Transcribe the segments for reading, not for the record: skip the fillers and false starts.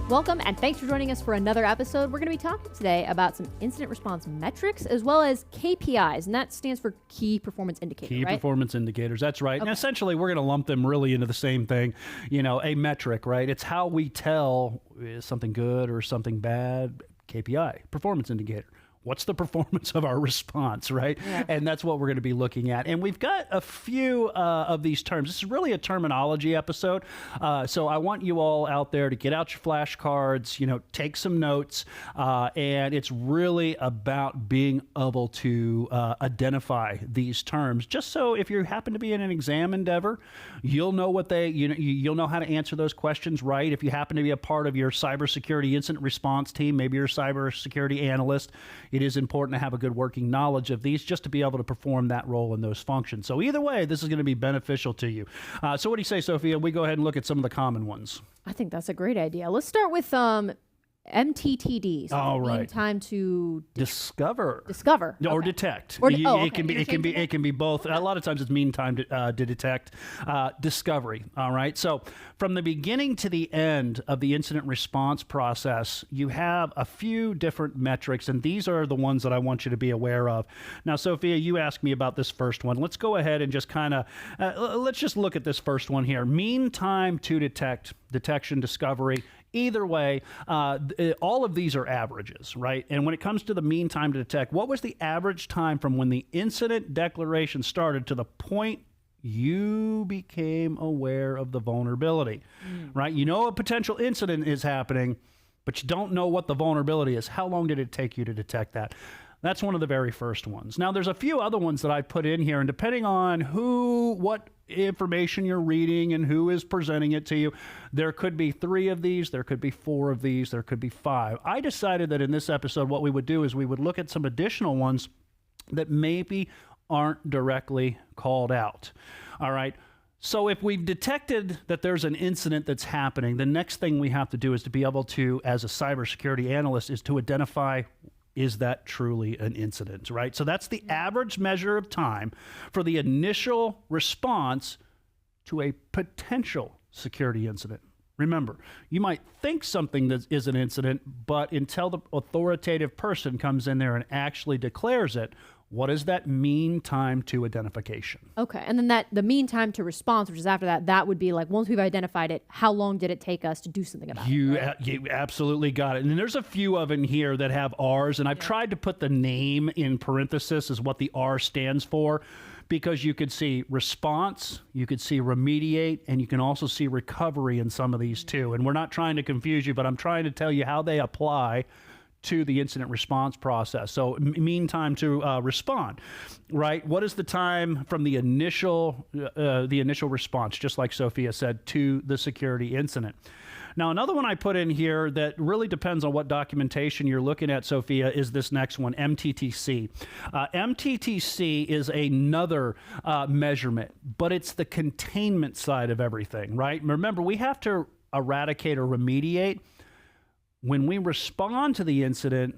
Welcome, and thanks for joining us for another episode. We're going to be talking today about some incident response metrics as well as KPIs, and that stands for Key Performance Indicator, Key Performance Indicators, that's right. Okay. And essentially, we're going to lump them really into the same thing, a metric, right? It's how we tell is something good or something bad. KPI, Performance Indicator. What's the performance of our response, right? Yeah. And that's what we're going to be looking at. And we've got a few of these terms. This is really a terminology episode. So I want you all out there to get out your flashcards, take some notes. And it's really about being able to identify these terms. Just so if you happen to be in an exam endeavor, you'll know what you'll know how to answer those questions right. If you happen to be a part of your cybersecurity incident response team, maybe you're a cybersecurity analyst, it is important to have a good working knowledge of these just to be able to perform that role in those functions. So either way, this is going to be beneficial to you. So what do you say, Sophia? We go ahead and look at some of the common ones. I think that's a great idea. Let's start with MTTD. So all right. Mean time to discover or detect. It can be both. A lot of times it's mean time to detect. Discovery. All right. So from the beginning to the end of the incident response process, you have a few different metrics, and these are the ones that I want you to be aware of. Now, Sophia, you asked me about this first one. Let's go ahead and just let's just look at this first one here. Mean time to detection, discovery. Either way, all of these are averages, right? And when it comes to the mean time to detect, what was the average time from when the incident declaration started to the point you became aware of the vulnerability, right? You know a potential incident is happening, but you don't know what the vulnerability is. How long did it take you to detect that? That's one of the very first ones. Now, there's a few other ones that I put in here, and depending on what information you're reading and who is presenting it to you, there could be 3 of these, there could be 4 of these, there could be 5. I decided that in this episode, what we would do is we would look at some additional ones that maybe aren't directly called out. All right. So if we've detected that there's an incident that's happening, the next thing we have to do is to be able to, as a cybersecurity analyst, is to identify, is that truly an incident, right? So that's the average measure of time for the initial response to a potential security incident. Remember, you might think something that is an incident, but until the authoritative person comes in there and actually declares it, what is that mean time to identification? Okay, and then the mean time to response, which is after that would be like, once we've identified it, how long did it take us to do something about it? Right? You absolutely got it. And there's a few of in here that have R's, and I've tried to put the name in parenthesis as what the R stands for, because you could see response, you could see remediate, and you can also see recovery in some of these too. And we're not trying to confuse you, but I'm trying to tell you how they apply to the incident response process. So mean time to respond, right? What is the time from the initial response, just like Sophia said, to the security incident? Now, another one I put in here that really depends on what documentation you're looking at, Sophia, is this next one, MTTC. MTTC is another measurement, but it's the containment side of everything, right? Remember, we have to eradicate or remediate. When we respond to the incident,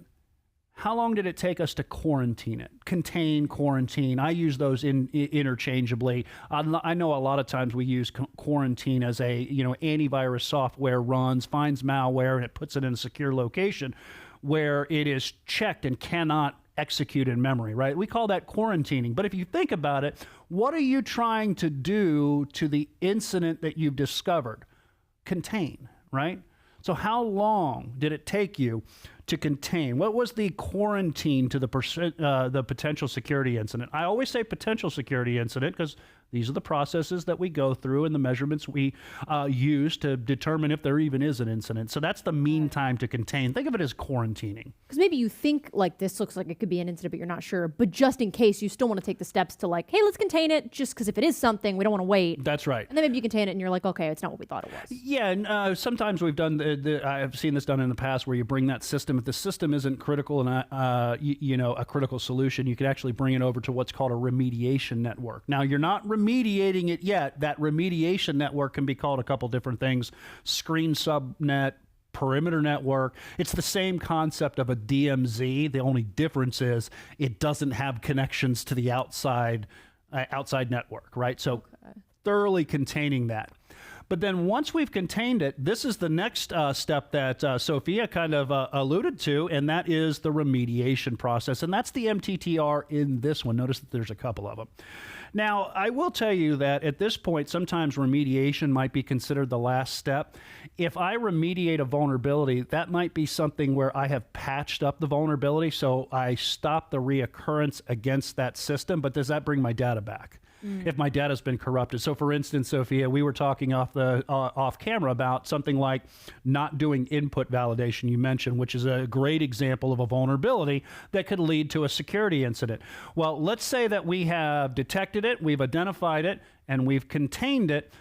how long did it take us to quarantine it? Contain, quarantine. I use those interchangeably. I know a lot of times we use quarantine as antivirus software runs, finds malware, and it puts it in a secure location where it is checked and cannot execute in memory, right? We call that quarantining. But if you think about it, what are you trying to do to the incident that you've discovered? Contain, right? So how long did it take you to contain? What was the quarantine to the potential security incident? I always say potential security incident because these are the processes that we go through and the measurements we use to determine if there even is an incident. So that's the mean time to contain. Think of it as quarantining. Because maybe you think like this looks like it could be an incident, but you're not sure. But just in case, you still want to take the steps to like, hey, let's contain it. Just because if it is something, we don't want to wait. That's right. And then maybe you contain it and you're like, okay, it's not what we thought it was. Yeah, and sometimes we've done, I've seen this done in the past where you bring that system. If the system isn't critical and a critical solution, you could actually bring it over to what's called a remediation network. Now, you're not remediating it yet. That remediation network can be called a couple different things: screen subnet, perimeter network. It's the same concept of a DMZ. The only difference is it doesn't have connections to the outside network, right? So thoroughly containing that. But then once we've contained it, this is the next step that Sophia kind of alluded to, and that is the remediation process. And that's the MTTR in this one. Notice that there's a couple of them. Now, I will tell you that at this point, sometimes remediation might be considered the last step. If I remediate a vulnerability, that might be something where I have patched up the vulnerability, so I stop the reoccurrence against that system, but does that bring my data back? If my data has been corrupted. So for instance, Sophia, we were talking off camera about something like not doing input validation you mentioned, which is a great example of a vulnerability that could lead to a security incident. Well, let's say that we have detected it, we've identified it, and we've contained it.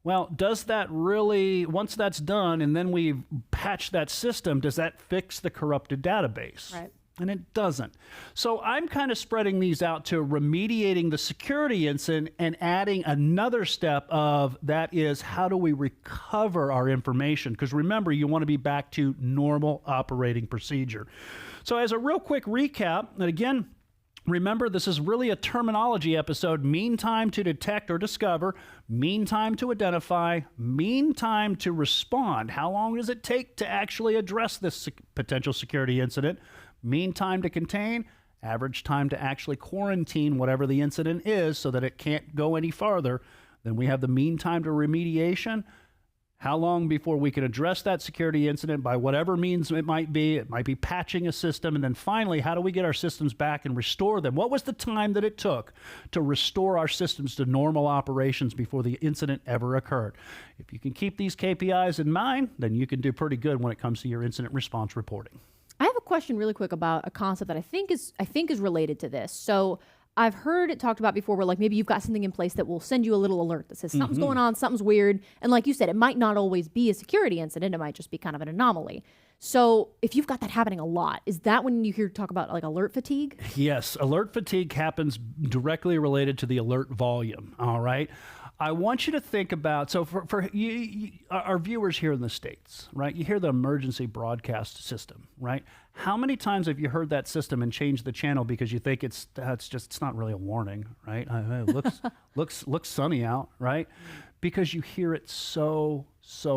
Well, does that really, once that's done and then we've patched that system, does that fix the corrupted database? Right. And it doesn't. So I'm kind of spreading these out to remediating the security incident and adding another step of that is how do we recover our information? Because remember, you want to be back to normal operating procedure. So as a real quick recap, and again, remember, this is really a terminology episode. Mean time to detect or discover, mean time to identify, mean time to respond. How long does it take to actually address this potential security incident? Mean time to contain, average time to actually quarantine whatever the incident is so that it can't go any farther. Then we have the mean time to remediation. How long before we can address that security incident by whatever means it might be? It might be patching a system. And then finally, how do we get our systems back and restore them? What was the time that it took to restore our systems to normal operations before the incident ever occurred? If you can keep these KPIs in mind, then you can do pretty good when it comes to your incident response reporting. I have a question really quick about a concept that I think is related to this. So I've heard it talked about before where like maybe you've got something in place that will send you a little alert that says something's going on, something's weird. And like you said, it might not always be a security incident. It might just be kind of an anomaly. So if you've got that happening a lot, is that when you hear talk about like alert fatigue? Yes, alert fatigue happens directly related to the alert volume. All right. I want you to think about, so for you, our viewers here in the States, right? You hear the emergency broadcast system, right? How many times have you heard that system and changed the channel because you think it's not really a warning, right? It looks sunny out, right? Because you hear it so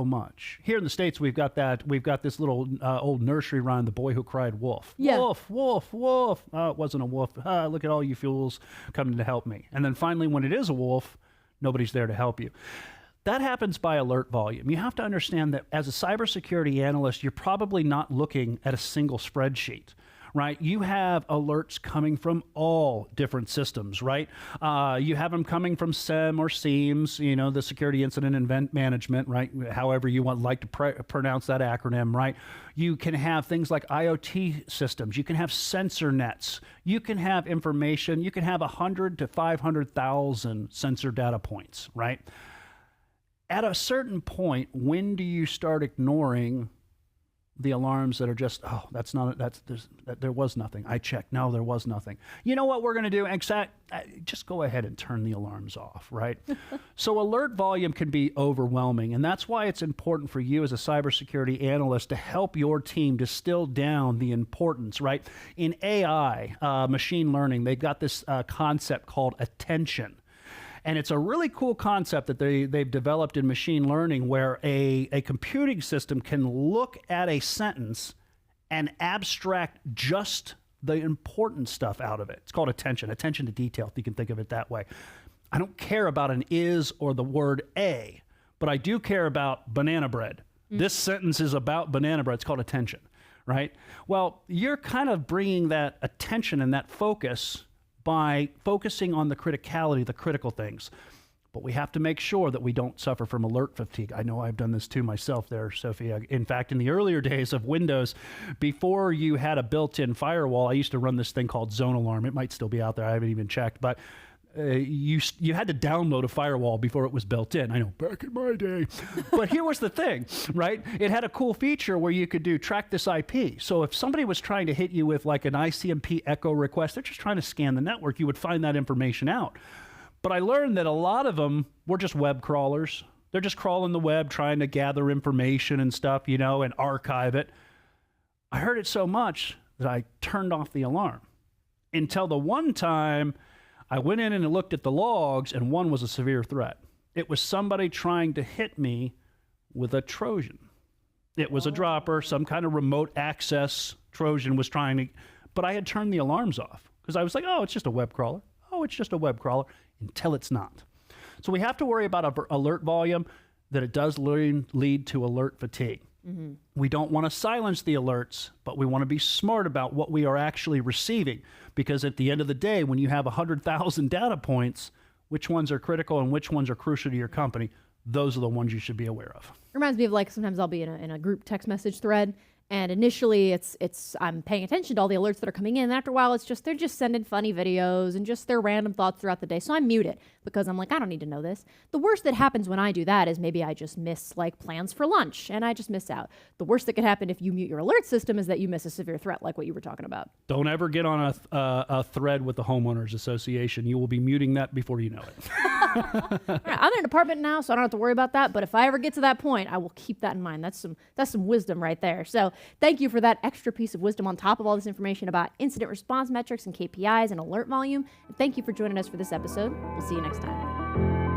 much. Here in the States, we've got this little old nursery rhyme, The Boy Who Cried Wolf. Yeah. Wolf, wolf, wolf. Oh, it wasn't a wolf. Look at all you fools coming to help me. And then finally, when it is a wolf, nobody's there to help you. That happens by alert volume. You have to understand that as a cybersecurity analyst, you're probably not looking at a single spreadsheet, right? You have alerts coming from all different systems, right? You have them coming from SIEM or SIEMs, you know, the Security Incident Event Management, right? However you like to pronounce that acronym, right? You can have things like IoT systems. You can have sensor nets. You can have information. You can have 100 to 500,000 sensor data points, right? At a certain point, when do you start ignoring the alarms that are just, there was nothing. I checked. No, there was nothing. You know what we're going to do? Just go ahead and turn the alarms off, right? So alert volume can be overwhelming, and that's why it's important for you as a cybersecurity analyst to help your team distill down the importance, right? In AI, machine learning, they've got this concept called attention. And it's a really cool concept that they've developed in machine learning where a computing system can look at a sentence and abstract just the important stuff out of it. It's called attention to detail, if you can think of it that way. I don't care about an is or the word a, but I do care about banana bread. This sentence is about banana bread. It's called attention, right? Well, you're kind of bringing that attention and that focus by focusing on the criticality, the critical things. But we have to make sure that we don't suffer from alert fatigue. I know I've done this too myself there, Sophia. In fact, in the earlier days of Windows, before you had a built-in firewall, I used to run this thing called Zone Alarm. It might still be out there. I haven't even checked. But you had to download a firewall before it was built in. I know, back in my day. But here was the thing, right? It had a cool feature where you could do track this IP. So if somebody was trying to hit you with like an ICMP echo request, they're just trying to scan the network, you would find that information out. But I learned that a lot of them were just web crawlers. They're just crawling the web, trying to gather information and stuff, you know, and archive it. I heard it so much that I turned off the alarm until the one time I went in and looked at the logs, and one was a severe threat. It was somebody trying to hit me with a Trojan. It was a dropper, some kind of remote access Trojan was trying to, but I had turned the alarms off because I was like, oh, it's just a web crawler. Oh, it's just a web crawler, until it's not. So we have to worry about alert volume, that it does lead to alert fatigue. Mm-hmm. We don't want to silence the alerts, but we want to be smart about what we are actually receiving, because at the end of the day, when you have 100,000 data points, which ones are critical and which ones are crucial to your company, those are the ones you should be aware of. Reminds me of, like, sometimes I'll be in a group text message thread, and initially it's I'm paying attention to all the alerts that are coming in, and after a while they're just sending funny videos and just their random thoughts throughout the day. So I mute it because I'm like, I don't need to know this. The worst that happens when I do that is maybe I just miss, like, plans for lunch and I just miss out. The worst that could happen if you mute your alert system is that you miss a severe threat, like what you were talking about. Don't ever get on a thread with the homeowners association. You will be muting that before you know it. I'm in an apartment now, so I don't have to worry about that. But if I ever get to that point, I will keep that in mind. That's some wisdom right there. So thank you for that extra piece of wisdom on top of all this information about incident response metrics and KPIs and alert volume. And thank you for joining us for this episode. We'll see you next time.